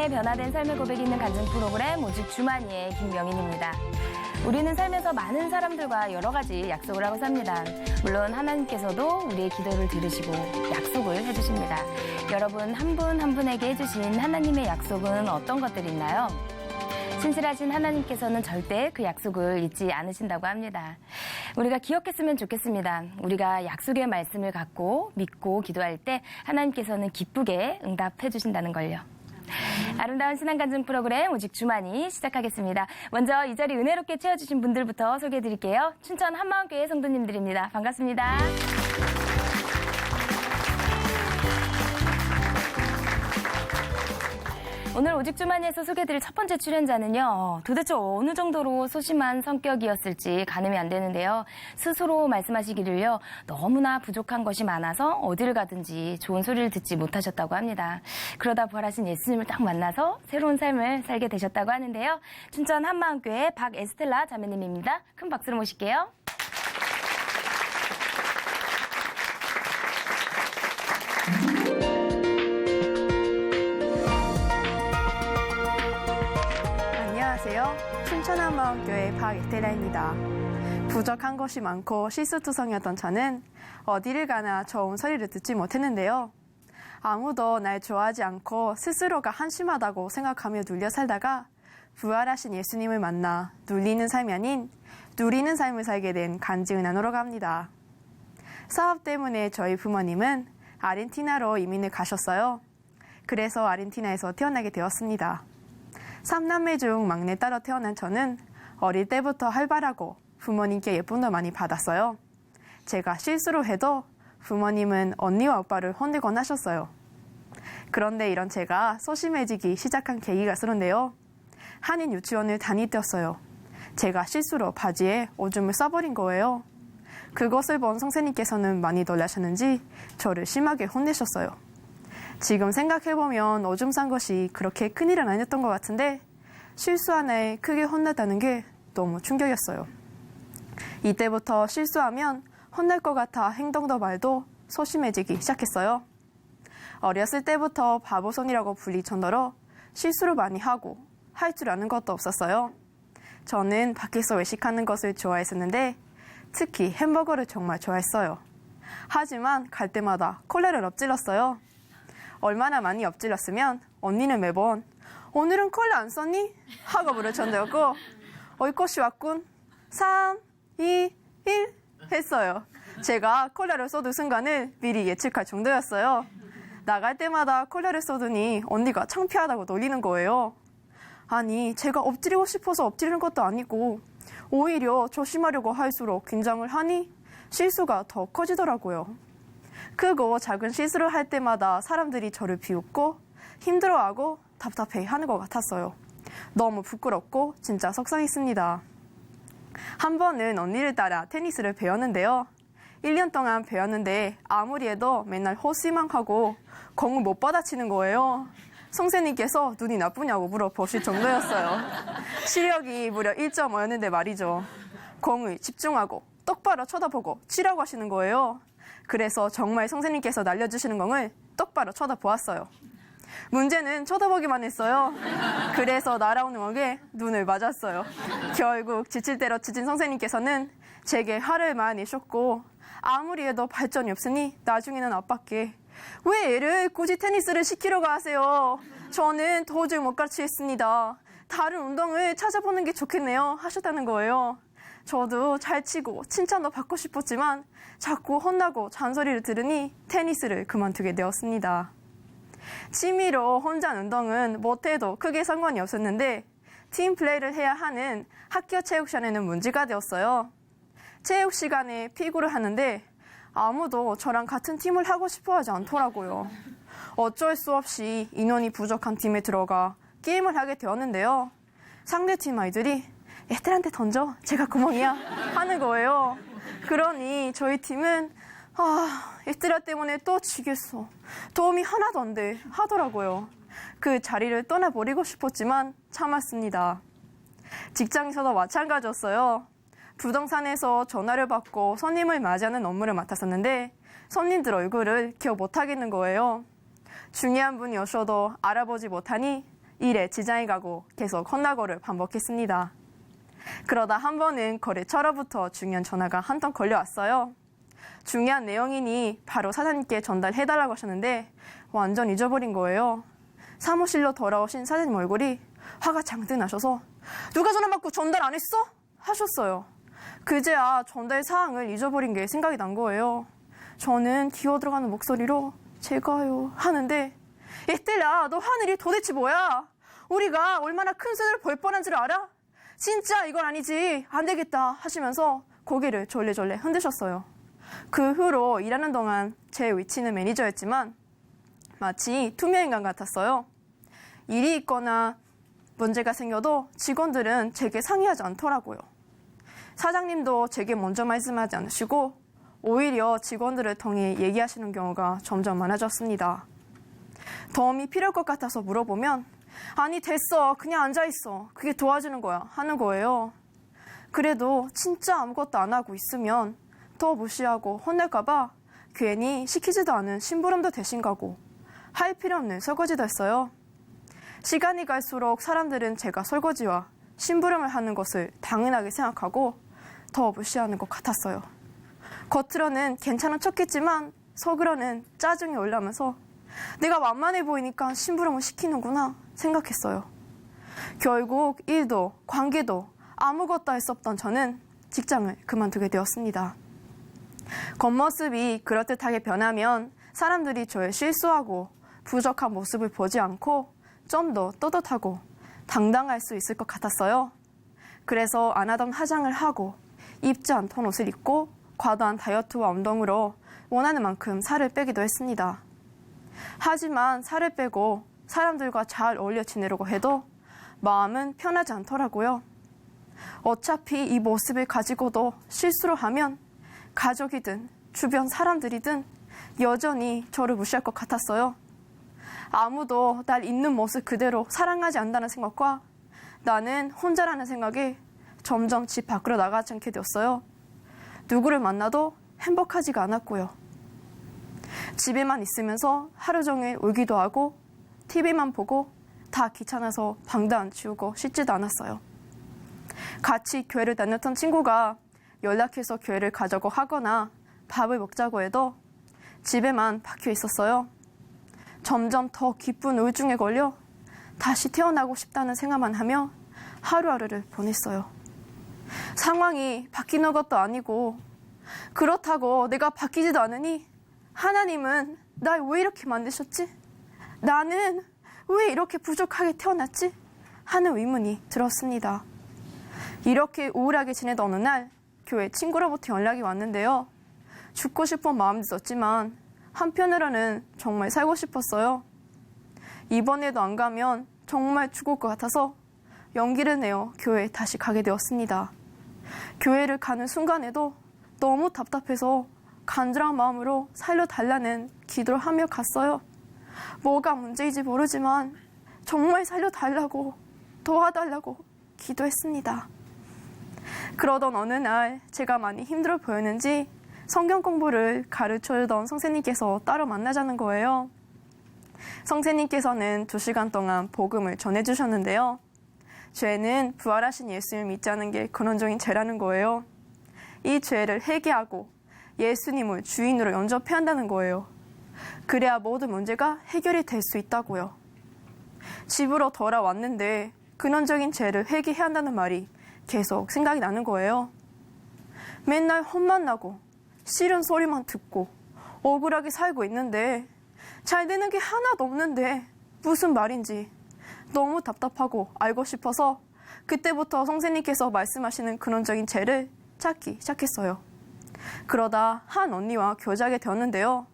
통해 변화된 삶의 고백이 있는 간증 프로그램 오직 주만이의 김명인입니다. 우리는 삶에서 많은 사람들과 여러 가지 약속을 하고 삽니다. 물론 하나님께서도 우리의 기도를 들으시고 약속을 해주십니다. 여러분 한 분 한 분에게 해주신 하나님의 약속은 어떤 것들이 있나요? 신실하신 하나님께서는 절대 그 약속을 잊지 않으신다고 합니다. 우리가 기억했으면 좋겠습니다. 우리가 약속의 말씀을 갖고 믿고 기도할 때 하나님께서는 기쁘게 응답해 주신다는 걸요. 아름다운 신앙간증 프로그램 오직 주만이 시작하겠습니다. 먼저 이 자리 은혜롭게 채워주신 분들부터 소개해드릴게요. 춘천 한마음교회 성도님들입니다. 반갑습니다. 오늘 오직 주만이에서 소개해드릴 첫 번째 출연자는요. 도대체 어느 정도로 소심한 성격이었을지 가늠이 안 되는데요. 스스로 말씀하시기를요. 너무나 부족한 것이 많아서 어디를 가든지 좋은 소리를 듣지 못하셨다고 합니다. 그러다 부활하신 예수님을 딱 만나서 새로운 삶을 살게 되셨다고 하는데요. 춘천 한마음교회 박에스텔라 자매님입니다. 큰 박수로 모실게요. 안녕하세요. 춘천 한마음교회 박에스텔라입니다. 부족한 것이 많고 실수투성이었던 저는 어디를 가나 좋은 소리를 듣지 못했는데요. 아무도 날 좋아하지 않고 스스로가 한심하다고 생각하며 눌려 살다가 부활하신 예수님을 만나 눌리는 삶이 아닌 누리는 삶을 살게 된 간증을 나누러 갑니다. 사업 때문에 저희 부모님은 아르헨티나로 이민을 가셨어요. 그래서 아르헨티나에서 태어나게 되었습니다. 3남매 중 막내딸로 태어난 저는 어릴 때부터 활발하고 부모님께 예쁨도 많이 받았어요. 제가 실수로 해도 부모님은 언니와 오빠를 혼내곤 하셨어요. 그런데 이런 제가 소심해지기 시작한 계기가 있었는데요. 한인 유치원을 다닐 때였어요. 제가 실수로 바지에 오줌을 싸버린 거예요. 그것을 본 선생님께서는 많이 놀라셨는지 저를 심하게 혼내셨어요. 지금 생각해보면 오줌 싼 것이 그렇게 큰일은 아니었던 것 같은데 실수 하나에 크게 혼났다는 게 너무 충격이었어요. 이때부터 실수하면 혼날 것 같아 행동도 말도 소심해지기 시작했어요. 어렸을 때부터 바보손이라고 불릴 정도로 실수를 많이 하고 할 줄 아는 것도 없었어요. 저는 밖에서 외식하는 것을 좋아했었는데 특히 햄버거를 정말 좋아했어요. 하지만 갈 때마다 콜라를 엎질렀어요. 얼마나 많이 엎질렀으면 언니는 매번 오늘은 콜라 안 썼니? 하고 부를 정도였고 올 것이 왔군. 3, 2, 1 했어요. 제가 콜라를 쏟을 순간을 미리 예측할 정도였어요. 나갈 때마다 콜라를 쏟으니 언니가 창피하다고 놀리는 거예요. 아니 제가 엎드리고 싶어서 엎드리는 것도 아니고 오히려 조심하려고 할수록 긴장을 하니 실수가 더 커지더라고요. 크고 작은 실수를 할 때마다 사람들이 저를 비웃고 힘들어하고 답답해하는 것 같았어요. 너무 부끄럽고 진짜 속상했습니다. 한 번은 언니를 따라 테니스를 배웠는데요. 1년 동안 배웠는데 아무리 해도 맨날 호스만 하고 공을 못 받아치는 거예요. 선생님께서 눈이 나쁘냐고 물어보실 정도였어요. 시력이 무려 1.5였는데 말이죠. 공을 집중하고 똑바로 쳐다보고 치라고 하시는 거예요. 그래서 정말 선생님께서 날려주시는 공을 똑바로 쳐다보았어요. 문제는 쳐다보기만 했어요. 그래서 날아오는 공에 눈을 맞았어요. 결국 지칠 대로 치진 선생님께서는 제게 화를 많이 내셨고 아무리 해도 발전이 없으니 나중에는 아빠께 왜 애를 굳이 테니스를 시키려고 하세요? 저는 도저히 못 가르치겠습니다. 다른 운동을 찾아보는 게 좋겠네요 하셨다는 거예요. 저도 잘 치고 칭찬도 받고 싶었지만 자꾸 혼나고 잔소리를 들으니 테니스를 그만두게 되었습니다. 취미로 혼자 운동은 못해도 크게 상관이 없었는데 팀 플레이를 해야 하는 학교 체육 시간에는 문제가 되었어요. 체육 시간에 피구를 하는데 아무도 저랑 같은 팀을 하고 싶어 하지 않더라고요. 어쩔 수 없이 인원이 부족한 팀에 들어가 게임을 하게 되었는데요. 상대팀 아이들이 애들한테 던져 제가 구멍이야 하는 거예요. 그러니 저희 팀은 애들아 때문에 또 지겠어. 도움이 하나도 안 돼 하더라고요. 그 자리를 떠나버리고 싶었지만 참았습니다. 직장에서도 마찬가지였어요. 부동산에서 전화를 받고 손님을 맞이하는 업무를 맡았었는데 손님들 얼굴을 기억 못하겠는 거예요. 중요한 분이 오셔도 알아보지 못하니 일에 지장이 가고 계속 혼나고를 반복했습니다. 그러다 한 번은 거래처로부터 중요한 전화가 한 통 걸려왔어요. 중요한 내용이니 바로 사장님께 전달해달라고 하셨는데 완전 잊어버린 거예요. 사무실로 돌아오신 사장님 얼굴이 화가 잔뜩 나셔서 누가 전화 받고 전달 안 했어? 하셨어요. 그제야 전달 사항을 잊어버린 게 생각이 난 거예요. 저는 기어 들어가는 목소리로 제가요 하는데 얘들아, 너 하늘이 도대체 뭐야? 우리가 얼마나 큰 손해를 볼 뻔한 줄 알아? 진짜 이건 아니지. 안 되겠다 하시면서 고개를 졸래졸래 흔드셨어요. 그 후로 일하는 동안 제 위치는 매니저였지만 마치 투명인간 같았어요. 일이 있거나 문제가 생겨도 직원들은 제게 상의하지 않더라고요. 사장님도 제게 먼저 말씀하지 않으시고 오히려 직원들을 통해 얘기하시는 경우가 점점 많아졌습니다. 도움이 필요할 것 같아서 물어보면 아니 됐어, 그냥 앉아있어, 그게 도와주는 거야 하는 거예요. 그래도 진짜 아무것도 안 하고 있으면 더 무시하고 혼낼까 봐 괜히 시키지도 않은 심부름도 대신 가고 할 필요 없는 설거지도 했어요. 시간이 갈수록 사람들은 제가 설거지와 심부름을 하는 것을 당연하게 생각하고 더 무시하는 것 같았어요. 겉으로는 괜찮은 척했지만 속으로는 짜증이 올라오면서 내가 만만해 보이니까 심부름을 시키는구나 생각했어요. 결국 일도 관계도 아무것도 할 수 없던 저는 직장을 그만두게 되었습니다. 겉모습이 그럴듯하게 변하면 사람들이 저의 실수하고 부족한 모습을 보지 않고 좀 더 떳떳하고 당당할 수 있을 것 같았어요. 그래서 안 하던 화장을 하고 입지 않던 옷을 입고 과도한 다이어트와 운동으로 원하는 만큼 살을 빼기도 했습니다. 하지만 살을 빼고 사람들과 잘 어울려 지내려고 해도 마음은 편하지 않더라고요. 어차피 이 모습을 가지고도 실수를 하면 가족이든 주변 사람들이든 여전히 저를 무시할 것 같았어요. 아무도 날 있는 모습 그대로 사랑하지 않는다는 생각과 나는 혼자라는 생각에 점점 집 밖으로 나가지 않게 되었어요. 누구를 만나도 행복하지가 않았고요. 집에만 있으면서 하루 종일 울기도 하고 TV만 보고 다 귀찮아서 방도 안 치우고 씻지도 않았어요. 같이 교회를 다녔던 친구가 연락해서 교회를 가자고 하거나 밥을 먹자고 해도 집에만 박혀 있었어요. 점점 더 깊은 우울증에 걸려 다시 태어나고 싶다는 생각만 하며 하루하루를 보냈어요. 상황이 바뀌는 것도 아니고 그렇다고 내가 바뀌지도 않으니 하나님은 날 왜 이렇게 만드셨지? 나는 왜 이렇게 부족하게 태어났지? 하는 의문이 들었습니다. 이렇게 우울하게 지내던 어느 날 교회 친구로부터 연락이 왔는데요. 죽고 싶은 마음도 있었지만 한편으로는 정말 살고 싶었어요. 이번에도 안 가면 정말 죽을 것 같아서 용기를 내어 교회에 다시 가게 되었습니다. 교회를 가는 순간에도 너무 답답해서 간절한 마음으로 살려달라는 기도를 하며 갔어요. 뭐가 문제인지 모르지만 정말 살려달라고 도와달라고 기도했습니다. 그러던 어느 날 제가 많이 힘들어 보였는지 성경 공부를 가르쳐주던 선생님께서 따로 만나자는 거예요. 선생님께서는 2시간 동안 복음을 전해주셨는데요. 죄는 부활하신 예수를 믿지 않는 게 근원적인 죄라는 거예요. 이 죄를 회개하고 예수님을 주인으로 영접해야 한다는 거예요. 그래야 모든 문제가 해결이 될 수 있다고요. 집으로 돌아왔는데 근원적인 죄를 회개해야 한다는 말이 계속 생각이 나는 거예요. 맨날 혼만 나고 싫은 소리만 듣고 억울하게 살고 있는데 잘 되는 게 하나도 없는데 무슨 말인지 너무 답답하고 알고 싶어서 그때부터 선생님께서 말씀하시는 근원적인 죄를 찾기 시작했어요. 그러다 한 언니와 교제하게 되었는데요.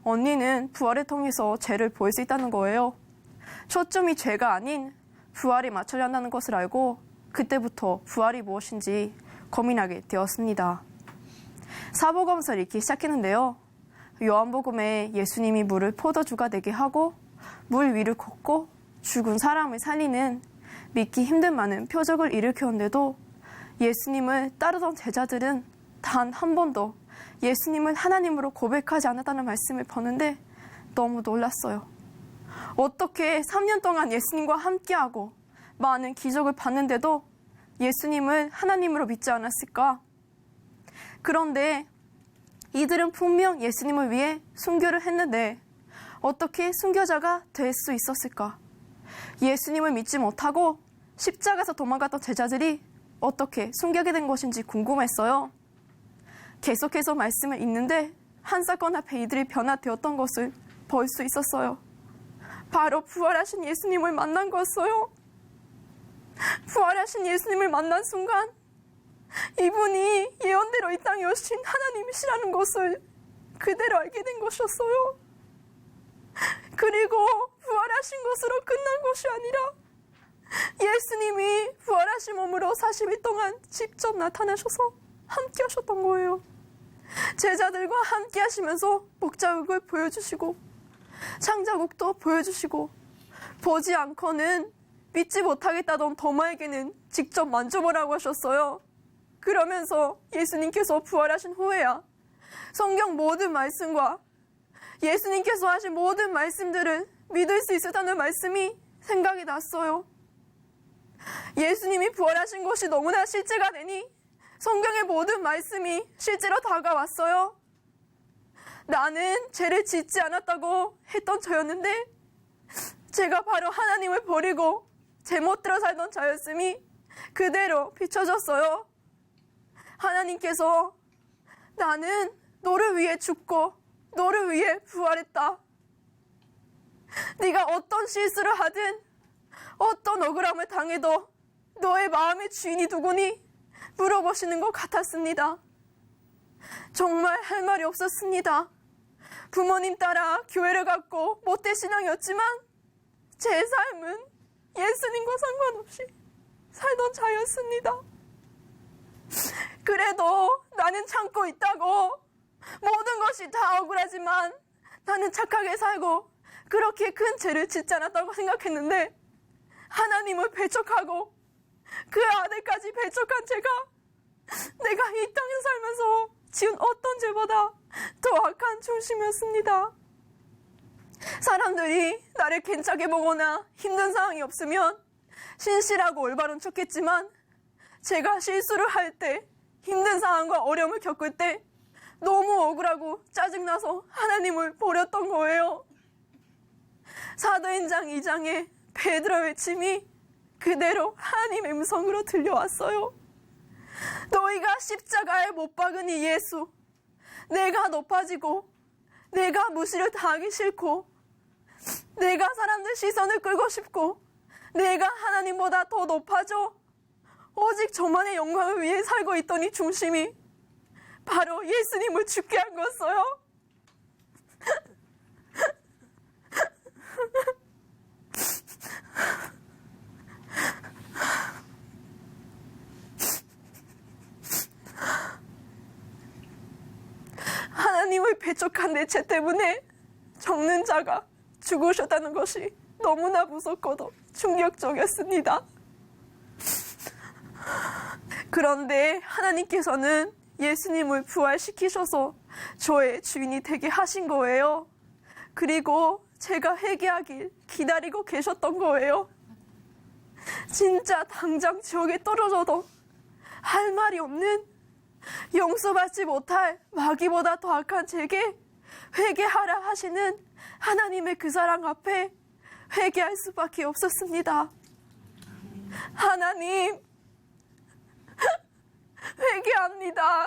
언니는 부활을 통해서 죄를 보일 수 있다는 거예요. 초점이 죄가 아닌 부활에 맞춰야 한다는 것을 알고 그때부터 부활이 무엇인지 고민하게 되었습니다. 사복음서를 읽기 시작했는데요. 요한복음에 예수님이 물을 포도주가 되게 하고 물 위를 걷고 죽은 사람을 살리는 믿기 힘든 많은 표적을 일으켰는데도 예수님을 따르던 제자들은 단 한 번도 예수님을 하나님으로 고백하지 않았다는 말씀을 보는데 너무 놀랐어요. 어떻게 3년 동안 예수님과 함께하고 많은 기적을 봤는데도 예수님을 하나님으로 믿지 않았을까? 그런데 이들은 분명 예수님을 위해 순교를 했는데 어떻게 순교자가 될 수 있었을까? 예수님을 믿지 못하고 십자가에서 도망갔던 제자들이 어떻게 순교하게 된 것인지 궁금했어요. 계속해서 말씀을 읽는데 한 사건 앞에 이들이 변화되었던 것을 볼 수 있었어요. 바로 부활하신 예수님을 만난 거였어요. 부활하신 예수님을 만난 순간 이분이 예언대로 이 땅에 오신 하나님이시라는 것을 그대로 알게 된 것이었어요. 그리고 부활하신 것으로 끝난 것이 아니라 예수님이 부활하신 몸으로 40일 동안 직접 나타나셔서 함께 하셨던 거예요. 제자들과 함께 하시면서 목자국을 보여주시고 창자국도 보여주시고 보지 않고는 믿지 못하겠다던 도마에게는 직접 만져보라고 하셨어요. 그러면서 예수님께서 부활하신 후에야 성경 모든 말씀과 예수님께서 하신 모든 말씀들을 믿을 수 있었다는 말씀이 생각이 났어요. 예수님이 부활하신 것이 너무나 실제가 되니 성경의 모든 말씀이 실제로 다가왔어요. 나는 죄를 짓지 않았다고 했던 저였는데 제가 바로 하나님을 버리고 제멋대로 살던 자였음이 그대로 비춰졌어요. 하나님께서 나는 너를 위해 죽고 너를 위해 부활했다. 네가 어떤 실수를 하든 어떤 억울함을 당해도 너의 마음의 주인이 누구니? 물어보시는 것 같았습니다. 정말 할 말이 없었습니다. 부모님 따라 교회를 갔고 모태신앙이었지만 제 삶은 예수님과 상관없이 살던 자였습니다. 그래도 나는 참고 있다고 모든 것이 다 억울하지만 나는 착하게 살고 그렇게 큰 죄를 짓지 않았다고 생각했는데 하나님을 배척하고 그 아들까지 배척한 제가 내가 이 땅에 살면서 지은 어떤 죄보다 더 악한 중심이었습니다. 사람들이 나를 괜찮게 보거나 힘든 상황이 없으면 신실하고 올바른 척했지만 제가 실수를 할 때 힘든 상황과 어려움을 겪을 때 너무 억울하고 짜증나서 하나님을 버렸던 거예요. 사도행전 2장에 베드로 외침이 그대로 하나님의 음성으로 들려왔어요. 너희가 십자가에 못 박은 이 예수, 내가 높아지고 내가 무시를 당하기 싫고 내가 사람들 시선을 끌고 싶고 내가 하나님보다 더 높아져 오직 저만의 영광을 위해 살고 있던 이 중심이 바로 예수님을 죽게 한 거였어요. 하나님을 배척한 내 죄 때문에 적는 자가 죽으셨다는 것이 너무나 무섭고도 충격적이었습니다. 그런데 하나님께서는 예수님을 부활시키셔서 저의 주인이 되게 하신 거예요. 그리고 제가 회개하길 기다리고 계셨던 거예요. 진짜 당장 지옥에 떨어져도 할 말이 없는 용서받지 못할 마귀보다 더 악한 제게 회개하라 하시는 하나님의 그 사랑 앞에 회개할 수밖에 없었습니다. 하나님, 회개합니다.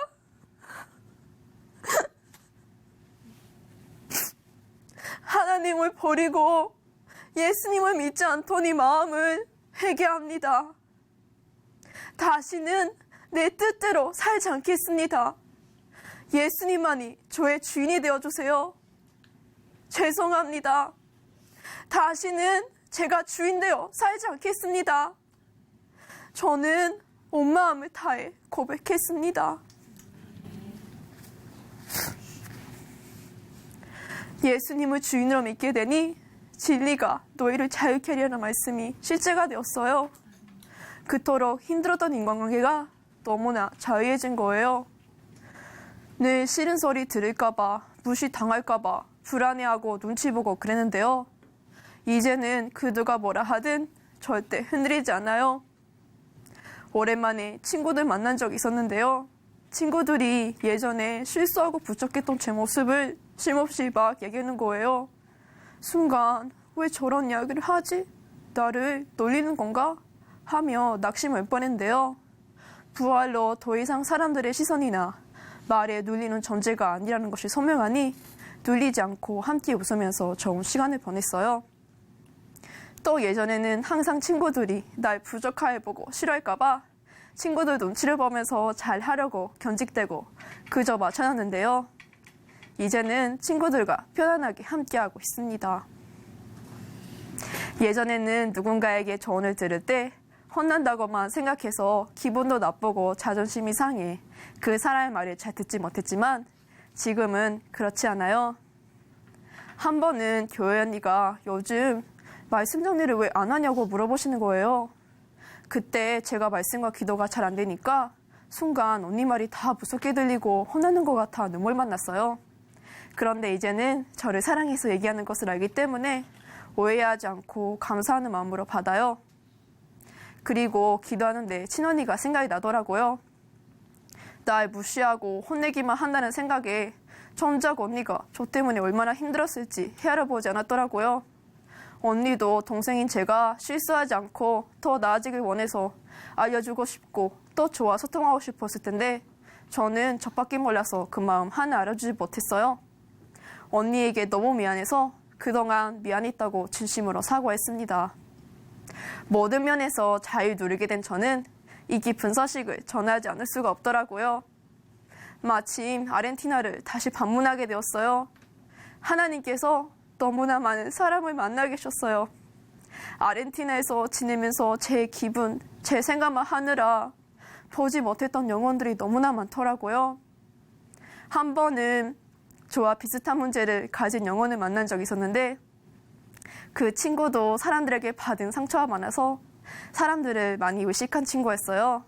하나님을 버리고 예수님을 믿지 않던 이 마음을 회개합니다. 다시는 내 뜻대로 살지 않겠습니다. 예수님만이 저의 주인이 되어주세요. 죄송합니다. 다시는 제가 주인 되어 살지 않겠습니다. 저는 온 마음을 다해 고백했습니다. 예수님을 주인으로 믿게 되니 진리가 너희를 자유케 하리라는 말씀이 실제가 되었어요. 그토록 힘들었던 인간관계가 너무나 자유해진 거예요. 늘 싫은 소리 들을까봐, 무시당할까봐 불안해하고 눈치 보고 그랬는데요. 이제는 그 누가 뭐라 하든 절대 흔들리지 않아요. 오랜만에 친구들 만난 적이 있었는데요. 친구들이 예전에 실수하고 부족했던 제 모습을 쉼없이 막 얘기하는 거예요. 순간 왜 저런 이야기를 하지? 나를 놀리는 건가? 하며 낙심할 뻔했는데요. 부활로 더 이상 사람들의 시선이나 말에 눌리는 존재가 아니라는 것이 선명하니 눌리지 않고 함께 웃으면서 좋은 시간을 보냈어요. 또 예전에는 항상 친구들이 날 부족해 보고 싫어할까봐 친구들 눈치를 보면서 잘하려고 견직되고 그저 맞춰놨는데요. 이제는 친구들과 편안하게 함께하고 있습니다. 예전에는 누군가에게 조언을 들을 때 혼난다고만 생각해서 기분도 나쁘고 자존심이 상해 그 사람의 말을 잘 듣지 못했지만 지금은 그렇지 않아요. 한 번은 교회 언니가 요즘 말씀 정리를 왜 안 하냐고 물어보시는 거예요. 그때 제가 말씀과 기도가 잘 안 되니까 순간 언니 말이 다 무섭게 들리고 혼나는 것 같아 눈물만 났어요. 그런데 이제는 저를 사랑해서 얘기하는 것을 알기 때문에 오해하지 않고 감사하는 마음으로 받아요. 그리고 기도하는데 친언니가 생각이 나더라고요. 날 무시하고 혼내기만 한다는 생각에 정작 언니가 저 때문에 얼마나 힘들었을지 헤아려 보지 않았더라고요. 언니도 동생인 제가 실수하지 않고 더 나아지길 원해서 알려주고 싶고 또 좋아 소통하고 싶었을 텐데 저는 저밖에 몰라서 그 마음 하나 알아주지 못했어요. 언니에게 너무 미안해서 그동안 미안했다고 진심으로 사과했습니다. 모든 면에서 자유 누리게 된 저는 이 깊은 소식을 전하지 않을 수가 없더라고요. 마침 아르헨티나를 다시 방문하게 되었어요. 하나님께서 너무나 많은 사람을 만나게 하셨어요. 아르헨티나에서 지내면서 제 기분, 제 생각만 하느라 보지 못했던 영혼들이 너무나 많더라고요. 한 번은 저와 비슷한 문제를 가진 영혼을 만난 적이 있었는데 그 친구도 사람들에게 받은 상처가 많아서 사람들을 많이 의식한 친구였어요.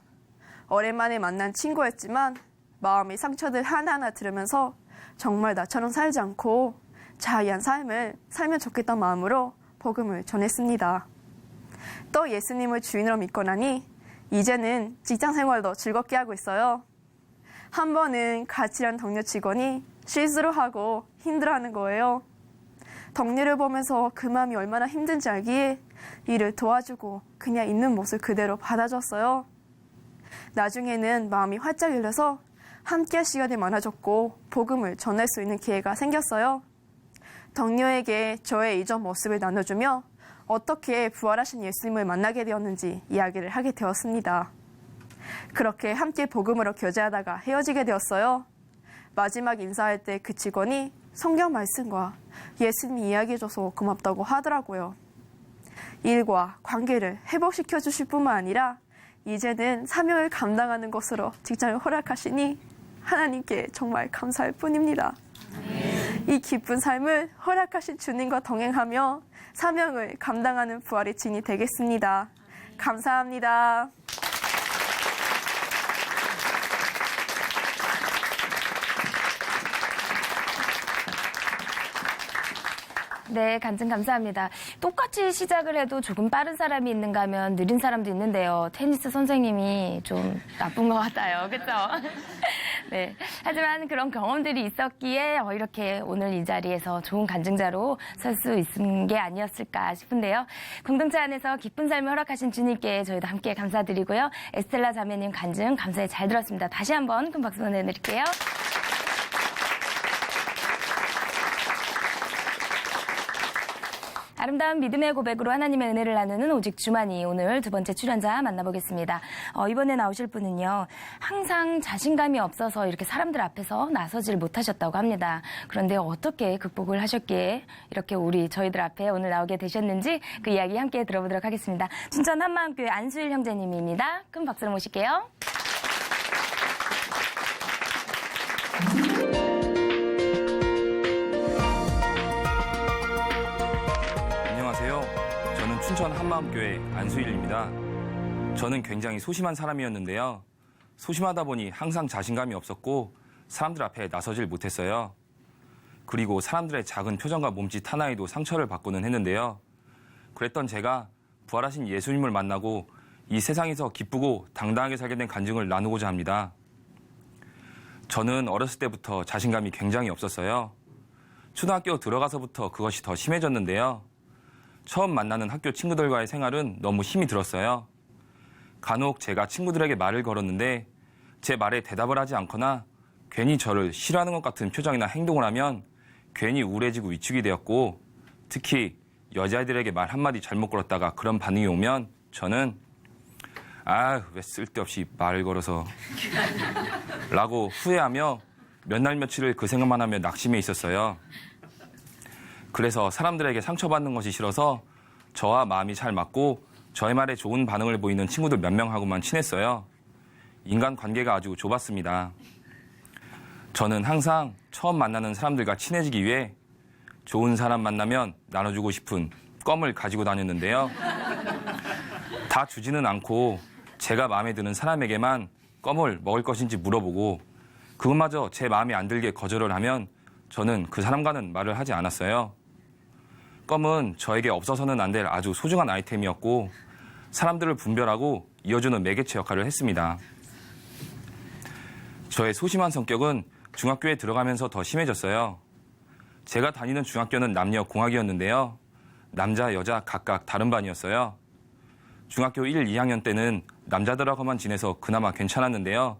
오랜만에 만난 친구였지만 마음의 상처들 하나하나 들으면서 정말 나처럼 살지 않고 자유한 삶을 살면 좋겠다는 마음으로 복음을 전했습니다. 또 예수님을 주인으로 믿고 나니 이제는 직장생활도 즐겁게 하고 있어요. 한 번은 같이 일한 동료 직원이 실수를 하고 힘들어하는 거예요. 동료를 보면서 그 마음이 얼마나 힘든지 알기에 이를 도와주고 그냥 있는 모습 그대로 받아줬어요. 나중에는 마음이 활짝 열려서 함께할 시간이 많아졌고 복음을 전할 수 있는 기회가 생겼어요. 동료에게 저의 이전 모습을 나눠주며 어떻게 부활하신 예수님을 만나게 되었는지 이야기를 하게 되었습니다. 그렇게 함께 복음으로 교제하다가 헤어지게 되었어요. 마지막 인사할 때 그 직원이 성경 말씀과 예수님이 이야기해줘서 고맙다고 하더라고요. 일과 관계를 회복시켜 주실 뿐만 아니라 이제는 사명을 감당하는 것으로 직장을 허락하시니 하나님께 정말 감사할 뿐입니다. 이 기쁜 삶을 허락하신 주님과 동행하며 사명을 감당하는 부활의 진이 되겠습니다. 감사합니다. 네, 간증 감사합니다. 똑같이 시작을 해도 조금 빠른 사람이 있는가 하면 느린 사람도 있는데요. 테니스 선생님이 좀 나쁜 것 같아요. 그렇죠? 네. 하지만 그런 경험들이 있었기에 이렇게 오늘 이 자리에서 좋은 간증자로 설 수 있는 게 아니었을까 싶은데요. 공동체 안에서 기쁜 삶을 허락하신 주님께 저희도 함께 감사드리고요. 에스텔라 자매님 간증 감사히 잘 들었습니다. 다시 한번 큰 박수 보내드릴게요. 아름다운 믿음의 고백으로 하나님의 은혜를 나누는 오직 주만이 오늘 두 번째 출연자 만나보겠습니다. 이번에 나오실 분은요. 항상 자신감이 없어서 이렇게 사람들 앞에서 나서질 못하셨다고 합니다. 그런데 어떻게 극복을 하셨기에 이렇게 저희들 앞에 오늘 나오게 되셨는지 그 이야기 함께 들어보도록 하겠습니다. 춘천 한마음교회 안수일 형제님입니다. 큰 박수로 모실게요. 저는 춘천 한마음교회 안수일입니다. 저는 굉장히 소심한 사람이었는데요. 소심하다 보니 항상 자신감이 없었고 사람들 앞에 나서질 못했어요. 그리고 사람들의 작은 표정과 몸짓 하나에도 상처를 받고는 했는데요. 그랬던 제가 부활하신 예수님을 만나고 이 세상에서 기쁘고 당당하게 살게 된 간증을 나누고자 합니다. 저는 어렸을 때부터 자신감이 굉장히 없었어요. 초등학교 들어가서부터 그것이 더 심해졌는데요. 처음 만나는 학교 친구들과의 생활은 너무 힘이 들었어요. 간혹 제가 친구들에게 말을 걸었는데 제 말에 대답을 하지 않거나 괜히 저를 싫어하는 것 같은 표정이나 행동을 하면 괜히 우울해지고 위축이 되었고, 특히 여자애들에게 말 한마디 잘못 걸었다가 그런 반응이 오면 저는 왜 쓸데없이 말을 걸어서 라고 후회하며 몇 날 며칠을 그 생각만 하며 낙심해 있었어요. 그래서 사람들에게 상처받는 것이 싫어서 저와 마음이 잘 맞고 저의 말에 좋은 반응을 보이는 친구들 몇 명하고만 친했어요. 인간관계가 아주 좁았습니다. 저는 항상 처음 만나는 사람들과 친해지기 위해 좋은 사람 만나면 나눠주고 싶은 껌을 가지고 다녔는데요. 다 주지는 않고 제가 마음에 드는 사람에게만 껌을 먹을 것인지 물어보고 그것마저 제 마음에 안 들게 거절을 하면 저는 그 사람과는 말을 하지 않았어요. 껌은 저에게 없어서는 안 될 아주 소중한 아이템이었고 사람들을 분별하고 이어주는 매개체 역할을 했습니다. 저의 소심한 성격은 중학교에 들어가면서 더 심해졌어요. 제가 다니는 중학교는 남녀 공학이었는데요. 남자, 여자 각각 다른 반이었어요. 중학교 1, 2학년 때는 남자들하고만 지내서 그나마 괜찮았는데요.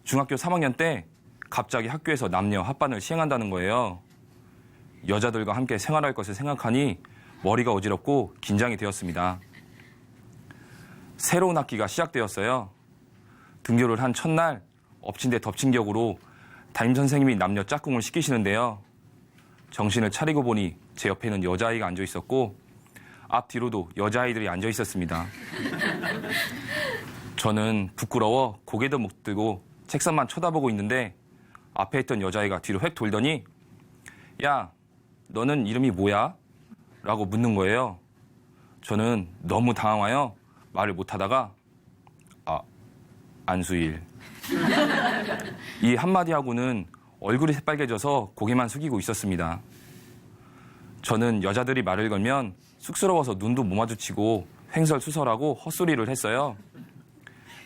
중학교 3학년 때 갑자기 학교에서 남녀 합반을 시행한다는 거예요. 여자들과 함께 생활할 것을 생각하니 머리가 어지럽고 긴장이 되었습니다. 새로운 학기가 시작되었어요. 등교를 한 첫날 엎친 데 덮친 격으로 담임선생님이 남녀 짝꿍을 시키시는데요. 정신을 차리고 보니 제 옆에는 여자아이가 앉아 있었고 앞뒤로도 여자아이들이 앉아 있었습니다. 저는 부끄러워 고개도 못 들고 책상만 쳐다보고 있는데 앞에 있던 여자아이가 뒤로 획 돌더니 야, 너는 이름이 뭐야? 라고 묻는 거예요. 저는 너무 당황하여 말을 못하다가 안수일. 이 한마디 하고는 얼굴이 새빨개져서 고개만 숙이고 있었습니다. 저는 여자들이 말을 걸면 쑥스러워서 눈도 못 마주치고 횡설수설하고 헛소리를 했어요.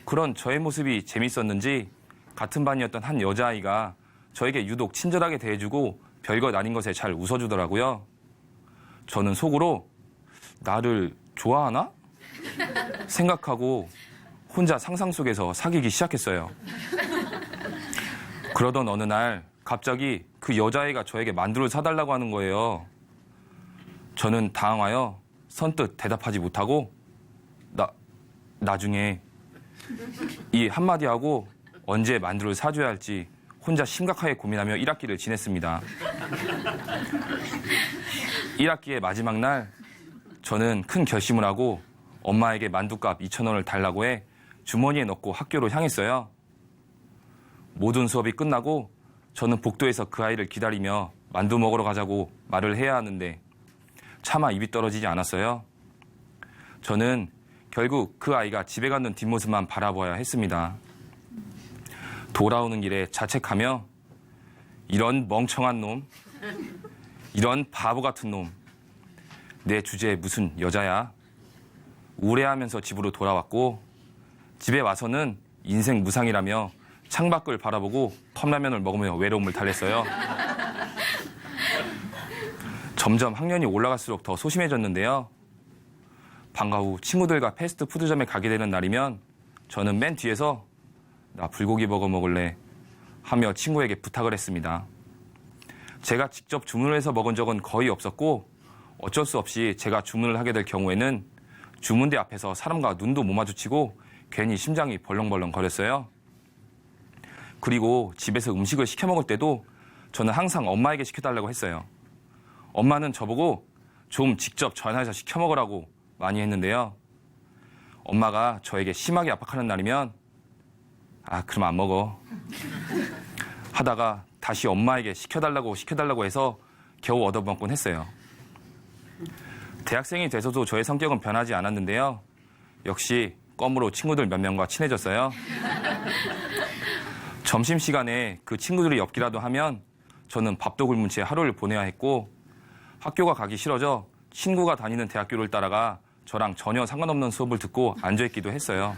그런 저의 모습이 재밌었는지 같은 반이었던 한 여자아이가 저에게 유독 친절하게 대해주고 별것 아닌 것에 잘 웃어주더라고요. 저는 속으로 나를 좋아하나? 생각하고 혼자 상상 속에서 사귀기 시작했어요. 그러던 어느 날 갑자기 그 여자아이가 저에게 만두를 사달라고 하는 거예요. 저는 당황하여 선뜻 대답하지 못하고 나중에 이 한마디 하고 언제 만두를 사줘야 할지 혼자 심각하게 고민하며 1학기를 지냈습니다. 1학기의 마지막 날 저는 큰 결심을 하고 엄마에게 만두값 2,000원을 달라고 해 주머니에 넣고 학교로 향했어요. 모든 수업이 끝나고 저는 복도에서 그 아이를 기다리며 만두 먹으러 가자고 말을 해야 하는데 차마 입이 떨어지지 않았어요. 저는 결국 그 아이가 집에 가는 뒷모습만 바라보아야 했습니다. 돌아오는 길에 자책하며 이런 멍청한 놈, 이런 바보 같은 놈, 내 주제에 무슨 여자야? 우울해하면서 집으로 돌아왔고 집에 와서는 인생 무상이라며 창밖을 바라보고 컵라면을 먹으며 외로움을 달랬어요. 점점 학년이 올라갈수록 더 소심해졌는데요. 방과 후 친구들과 패스트푸드점에 가게 되는 날이면 저는 맨 뒤에서 나 불고기 버거 먹을래 하며 친구에게 부탁을 했습니다. 제가 직접 주문을 해서 먹은 적은 거의 없었고 어쩔 수 없이 제가 주문을 하게 될 경우에는 주문대 앞에서 사람과 눈도 못 마주치고 괜히 심장이 벌렁벌렁 거렸어요. 그리고 집에서 음식을 시켜 먹을 때도 저는 항상 엄마에게 시켜달라고 했어요. 엄마는 저보고 좀 직접 전화해서 시켜 먹으라고 많이 했는데요. 엄마가 저에게 심하게 압박하는 날이면 그럼 안 먹어 하다가 다시 엄마에게 시켜달라고 해서 겨우 얻어먹곤 했어요. 대학생이 돼서도 저의 성격은 변하지 않았는데요. 역시 껌으로 친구들 몇 명과 친해졌어요. 점심시간에 그 친구들이 엽기라도 하면 저는 밥도 굶은 채 하루를 보내야 했고 학교가 가기 싫어져 친구가 다니는 대학교를 따라가 저랑 전혀 상관없는 수업을 듣고 앉아있기도 했어요.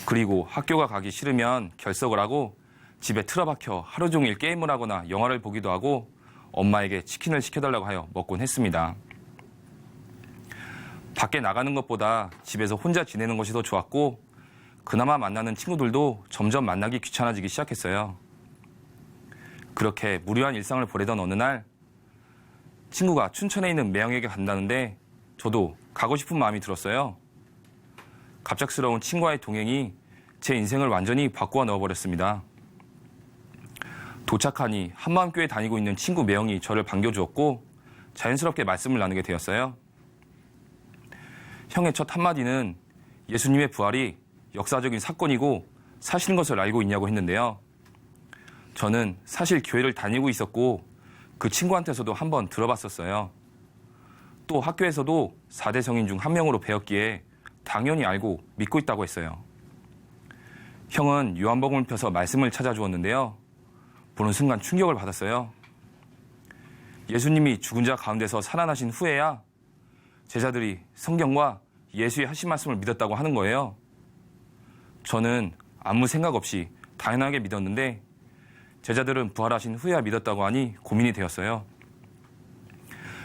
그리고 학교가 가기 싫으면 결석을 하고 집에 틀어박혀 하루 종일 게임을 하거나 영화를 보기도 하고 엄마에게 치킨을 시켜달라고 하여 먹곤 했습니다. 밖에 나가는 것보다 집에서 혼자 지내는 것이 더 좋았고 그나마 만나는 친구들도 점점 만나기 귀찮아지기 시작했어요. 그렇게 무료한 일상을 보내던 어느 날 친구가 춘천에 있는 매형에게 간다는데 저도 가고 싶은 마음이 들었어요. 갑작스러운 친구와의 동행이 제 인생을 완전히 바꾸어 넣어버렸습니다. 도착하니 한마음교회 다니고 있는 친구 매형이 저를 반겨주었고 자연스럽게 말씀을 나누게 되었어요. 형의 첫 한마디는 예수님의 부활이 역사적인 사건이고 사실인 것을 알고 있냐고 했는데요. 저는 사실 교회를 다니고 있었고 그 친구한테서도 한번 들어봤었어요. 또 학교에서도 4대 성인 중 한 명으로 배웠기에 당연히 알고 믿고 있다고 했어요. 형은 요한복음을 펴서 말씀을 찾아주었는데요. 보는 순간 충격을 받았어요. 예수님이 죽은 자 가운데서 살아나신 후에야 제자들이 성경과 예수의 하신 말씀을 믿었다고 하는 거예요. 저는 아무 생각 없이 당연하게 믿었는데 제자들은 부활하신 후에야 믿었다고 하니 고민이 되었어요.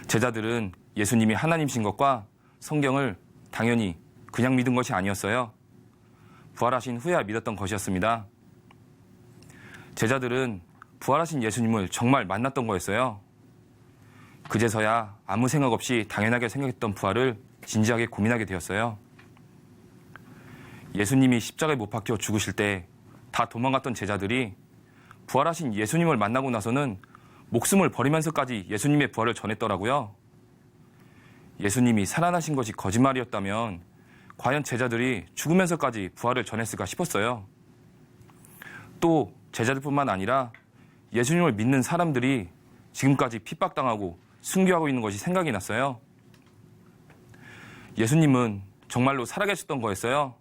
제자들은 예수님이 하나님이신 것과 성경을 당연히 그냥 믿은 것이 아니었어요. 부활하신 후에야 믿었던 것이었습니다. 제자들은 부활하신 예수님을 정말 만났던 거였어요. 그제서야 아무 생각 없이 당연하게 생각했던 부활을 진지하게 고민하게 되었어요. 예수님이 십자가에 못 박혀 죽으실 때 다 도망갔던 제자들이 부활하신 예수님을 만나고 나서는 목숨을 버리면서까지 예수님의 부활을 전했더라고요. 예수님이 살아나신 것이 거짓말이었다면 과연 제자들이 죽으면서까지 부활을 전했을까 싶었어요. 또 제자들뿐만 아니라 예수님을 믿는 사람들이 지금까지 핍박당하고 순교하고 있는 것이 생각이 났어요. 예수님은 정말로 살아계셨던 거였어요.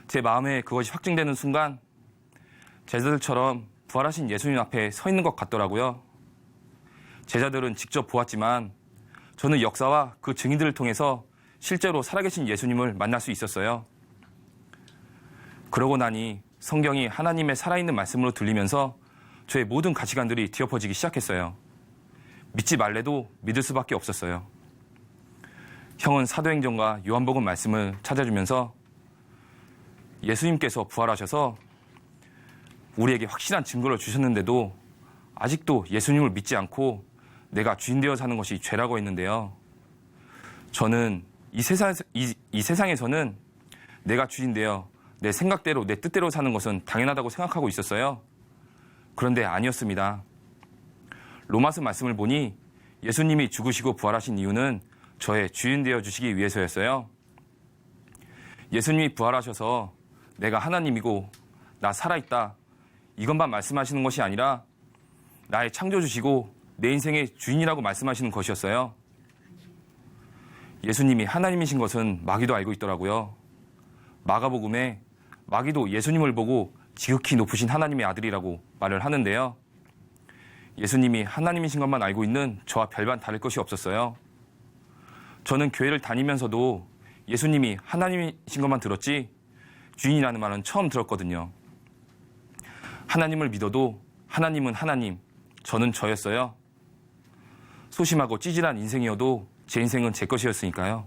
제 마음에 그것이 확증되는 순간 제자들처럼 부활하신 예수님 앞에 서 있는 것 같더라고요. 제자들은 직접 보았지만 저는 역사와 그 증인들을 통해서 실제로 살아계신 예수님을 만날 수 있었어요. 그러고 나니 성경이 하나님의 살아있는 말씀으로 들리면서 저의 모든 가치관들이 뒤엎어지기 시작했어요. 믿지 말래도 믿을 수밖에 없었어요. 형은 사도행전과 요한복음 말씀을 찾아주면서 예수님께서 부활하셔서 우리에게 확실한 증거를 주셨는데도 아직도 예수님을 믿지 않고 내가 주인 되어 사는 것이 죄라고 했는데요. 저는 이 세상에서는 내가 주인 되어 내 생각대로 내 뜻대로 사는 것은 당연하다고 생각하고 있었어요. 그런데 아니었습니다. 로마서 말씀을 보니 예수님이 죽으시고 부활하신 이유는 저의 주인 되어 주시기 위해서였어요. 예수님이 부활하셔서 내가 하나님이고 나 살아있다 이것만 말씀하시는 것이 아니라 나의 창조주시고 내 인생의 주인이라고 말씀하시는 것이었어요. 예수님이 하나님이신 것은 마귀도 알고 있더라고요. 마가복음에 마귀도 예수님을 보고 지극히 높으신 하나님의 아들이라고 말을 하는데요. 예수님이 하나님이신 것만 알고 있는 저와 별반 다를 것이 없었어요. 저는 교회를 다니면서도 예수님이 하나님이신 것만 들었지 주인이라는 말은 처음 들었거든요. 하나님을 믿어도 하나님은 하나님, 저는 저였어요. 소심하고 찌질한 인생이어도 제 인생은 제 것이었으니까요.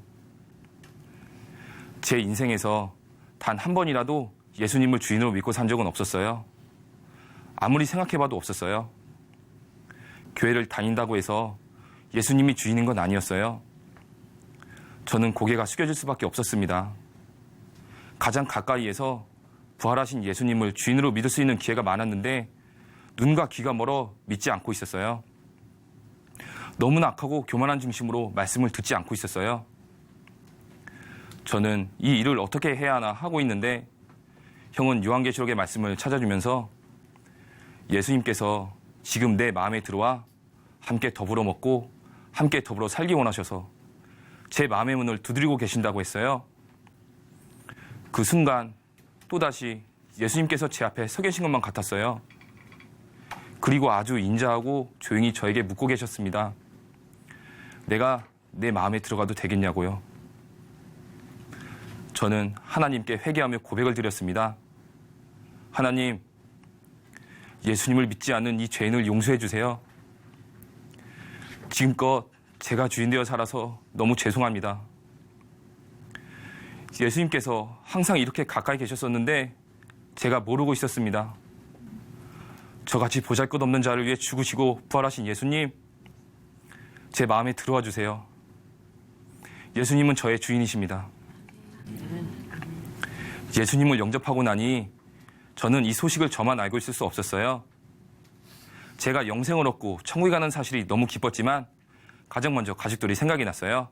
제 인생에서 단 한 번이라도 예수님을 주인으로 믿고 산 적은 없었어요. 아무리 생각해봐도 없었어요. 교회를 다닌다고 해서 예수님이 주인인 건 아니었어요. 저는 고개가 숙여질 수밖에 없었습니다. 가장 가까이에서 부활하신 예수님을 주인으로 믿을 수 있는 기회가 많았는데 눈과 귀가 멀어 믿지 않고 있었어요. 너무나 악하고 교만한 중심으로 말씀을 듣지 않고 있었어요. 저는 이 일을 어떻게 해야 하나 하고 있는데 형은 요한계시록의 말씀을 찾아주면서 예수님께서 지금 내 마음에 들어와 함께 더불어 먹고 함께 더불어 살기 원하셔서 제 마음의 문을 두드리고 계신다고 했어요. 그 순간 또다시 예수님께서 제 앞에 서 계신 것만 같았어요. 그리고 아주 인자하고 조용히 저에게 묻고 계셨습니다. 내가 내 마음에 들어가도 되겠냐고요. 저는 하나님께 회개하며 고백을 드렸습니다. 하나님, 예수님을 믿지 않는 이 죄인을 용서해 주세요. 지금껏 제가 주인 되어 살아서 너무 죄송합니다. 예수님께서 항상 이렇게 가까이 계셨었는데 제가 모르고 있었습니다. 저같이 보잘것없는 자를 위해 죽으시고 부활하신 예수님, 제 마음에 들어와 주세요. 예수님은 저의 주인이십니다. 예수님을 영접하고 나니 저는 이 소식을 저만 알고 있을 수 없었어요. 제가 영생을 얻고 천국에 가는 사실이 너무 기뻤지만 가장 먼저 가족들이 생각이 났어요.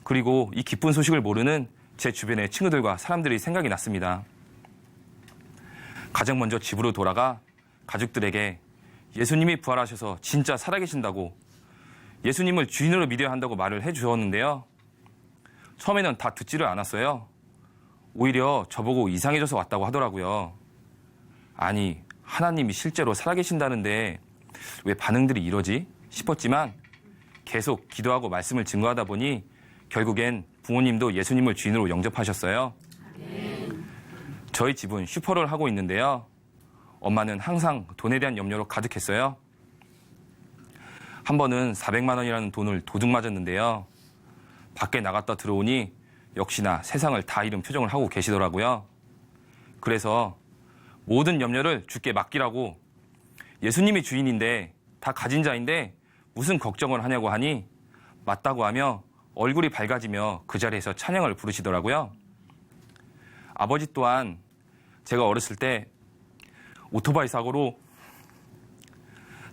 그리고 이 기쁜 소식을 모르는 제 주변의 친구들과 사람들이 생각이 났습니다. 가장 먼저 집으로 돌아가 가족들에게 예수님이 부활하셔서 진짜 살아계신다고, 예수님을 주인으로 믿어야 한다고 말을 해주었는데요. 처음에는 다 듣지를 않았어요. 오히려 저보고 이상해져서 왔다고 하더라고요. 아니, 하나님이 실제로 살아계신다는데 왜 반응들이 이러지 싶었지만 계속 기도하고 말씀을 증거하다 보니 결국엔 부모님도 예수님을 주인으로 영접하셨어요. 저희 집은 슈퍼를 하고 있는데요. 엄마는 항상 돈에 대한 염려로 가득했어요. 한 번은 400만 원이라는 돈을 도둑 맞았는데요. 밖에 나갔다 들어오니 역시나 세상을 다 잃은 표정을 하고 계시더라고요. 그래서 모든 염려를 주께 맡기라고, 예수님이 주인인데 다 가진 자인데 무슨 걱정을 하냐고 하니 맞다고 하며 얼굴이 밝아지며 그 자리에서 찬양을 부르시더라고요. 아버지 또한 제가 어렸을 때 오토바이 사고로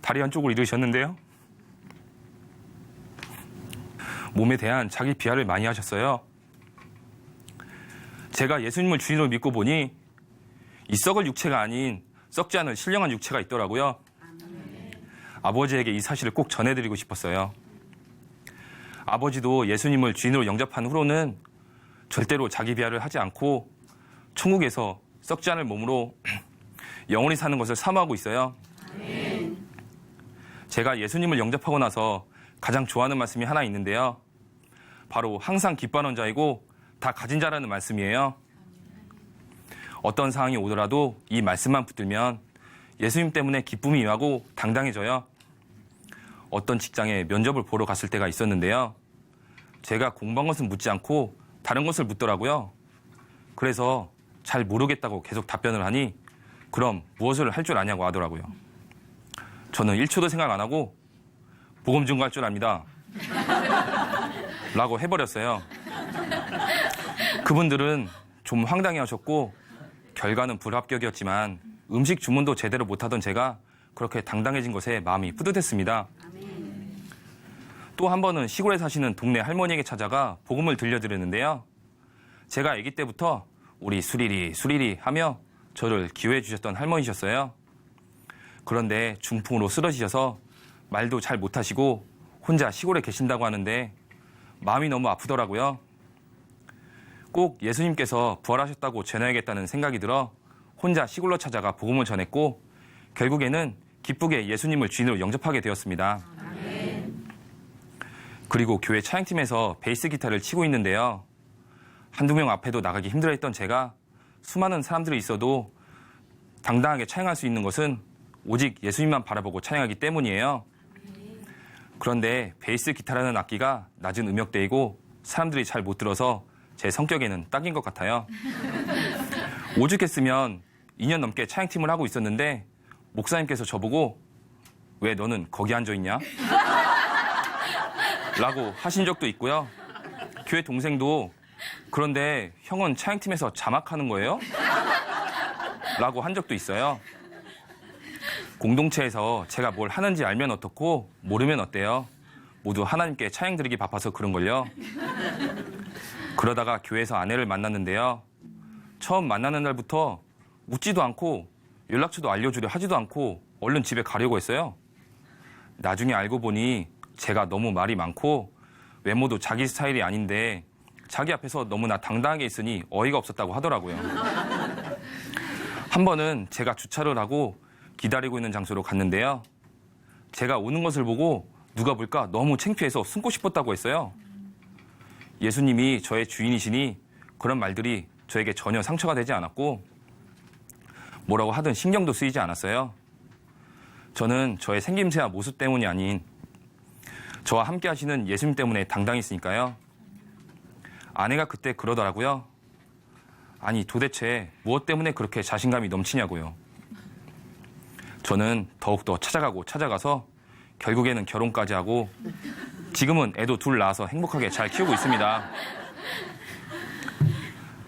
다리 한쪽을 잃으셨는데요. 몸에 대한 자기 비하를 많이 하셨어요. 제가 예수님을 주인으로 믿고 보니 이 썩을 육체가 아닌 썩지 않은 신령한 육체가 있더라고요. 아버지에게 이 사실을 꼭 전해드리고 싶었어요. 아버지도 예수님을 주인으로 영접한 후로는 절대로 자기 비하를 하지 않고 천국에서 썩지 않을 몸으로 영원히 사는 것을 사모하고 있어요. 제가 예수님을 영접하고 나서 가장 좋아하는 말씀이 하나 있는데요. 바로 항상 기뻐하는 자이고 다 가진 자라는 말씀이에요. 어떤 상황이 오더라도 이 말씀만 붙들면 예수님 때문에 기쁨이 임하고 당당해져요. 어떤 직장에 면접을 보러 갔을 때가 있었는데요. 제가 공부한 것은 묻지 않고 다른 것을 묻더라고요. 그래서 잘 모르겠다고 계속 답변을 하니 그럼 무엇을 할 줄 아냐고 하더라고요. 저는 1초도 생각 안 하고 복음 증거할 줄 압니다. 라고 해버렸어요. 그분들은 좀 황당해하셨고 결과는 불합격이었지만 음식 주문도 제대로 못하던 제가 그렇게 당당해진 것에 마음이 뿌듯했습니다. 또 한 번은 시골에 사시는 동네 할머니에게 찾아가 복음을 들려드렸는데요. 제가 아기 때부터 우리 수리리 하며 저를 기호해 주셨던 할머니셨어요. 그런데 중풍으로 쓰러지셔서 말도 잘 못하시고 혼자 시골에 계신다고 하는데 마음이 너무 아프더라고요. 꼭 예수님께서 부활하셨다고 전해야겠다는 생각이 들어 혼자 시골로 찾아가 복음을 전했고 결국에는 기쁘게 예수님을 주인으로 영접하게 되었습니다. 그리고 교회 찬양팀에서 베이스 기타를 치고 있는데요. 한두 명 앞에도 나가기 힘들어했던 제가 수많은 사람들이 있어도 당당하게 찬양할 수 있는 것은 오직 예수님만 바라보고 찬양하기 때문이에요. 그런데 베이스 기타라는 악기가 낮은 음역대이고 사람들이 잘 못 들어서 제 성격에는 딱인 것 같아요. 오죽했으면 2년 넘게 찬양팀을 하고 있었는데 목사님께서 저보고 왜 너는 거기 앉아있냐? 라고 하신 적도 있고요. 교회 동생도 그런데 형은 찬양팀에서 자막하는 거예요? 라고 한 적도 있어요. 공동체에서 제가 뭘 하는지 알면 어떻고 모르면 어때요? 모두 하나님께 찬양 드리기 바빠서 그런걸요. 그러다가 교회에서 아내를 만났는데요. 처음 만나는 날부터 묻지도 않고 연락처도 알려주려 하지도 않고 얼른 집에 가려고 했어요. 나중에 알고 보니 제가 너무 말이 많고 외모도 자기 스타일이 아닌데 자기 앞에서 너무나 당당하게 있으니 어이가 없었다고 하더라고요. 한 번은 제가 주차를 하고 기다리고 있는 장소로 갔는데요. 제가 오는 것을 보고 누가 볼까 너무 창피해서 숨고 싶었다고 했어요. 예수님이 저의 주인이시니 그런 말들이 저에게 전혀 상처가 되지 않았고 뭐라고 하든 신경도 쓰이지 않았어요. 저는 저의 생김새와 모습 때문이 아닌 저와 함께 하시는 예수님 때문에 당당했으니까요. 아내가 그때 그러더라고요. 아니 도대체 무엇 때문에 그렇게 자신감이 넘치냐고요. 저는 더욱더 찾아가서 결국에는 결혼까지 하고 지금은 애도 둘 낳아서 행복하게 잘 키우고 있습니다.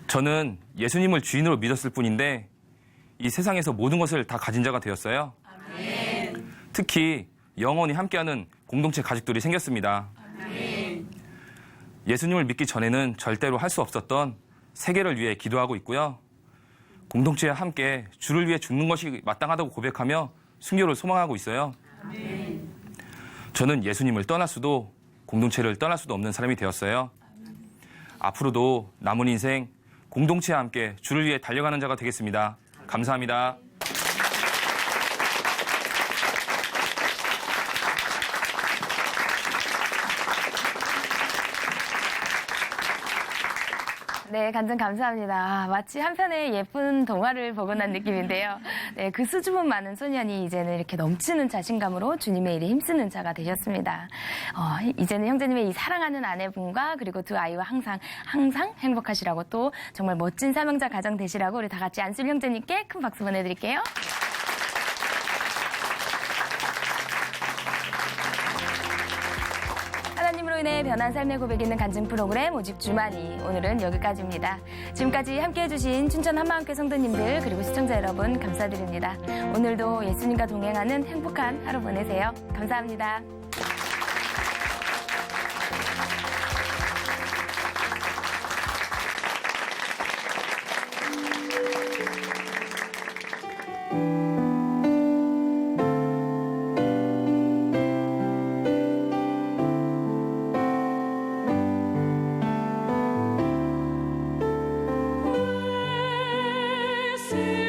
저는 예수님을 주인으로 믿었을 뿐인데 이 세상에서 모든 것을 다 가진 자가 되었어요. 아멘. 특히 영원히 함께하는 공동체 가족들이 생겼습니다. 아멘. 예수님을 믿기 전에는 절대로 할 수 없었던 세계를 위해 기도하고 있고요. 공동체와 함께 주를 위해 죽는 것이 마땅하다고 고백하며 순교를 소망하고 있어요. 아멘. 저는 예수님을 떠날 수도 공동체를 떠날 수도 없는 사람이 되었어요. 앞으로도 남은 인생 공동체와 함께 주를 위해 달려가는 자가 되겠습니다. 감사합니다. 네, 간증 감사합니다. 마치 한 편의 예쁜 동화를 보고 난 느낌인데요. 네, 그 수줍음 많은 소년이 이제는 이렇게 넘치는 자신감으로 주님의 일에 힘쓰는 자가 되셨습니다. 이제는 형제님의 이 사랑하는 아내분과 그리고 두 아이와 항상 행복하시라고 또 정말 멋진 사명자 가정 되시라고 우리 다 같이 안술 형제님께 큰 박수 보내드릴게요. 하나님으로 인해 변한 삶의 고백 있는 간증 프로그램 오직 주만이 오늘은 여기까지입니다. 지금까지 함께해 주신 춘천 한마음교회 성도님들 그리고 시청자 여러분 감사드립니다. 오늘도 예수님과 동행하는 행복한 하루 보내세요. 감사합니다. 새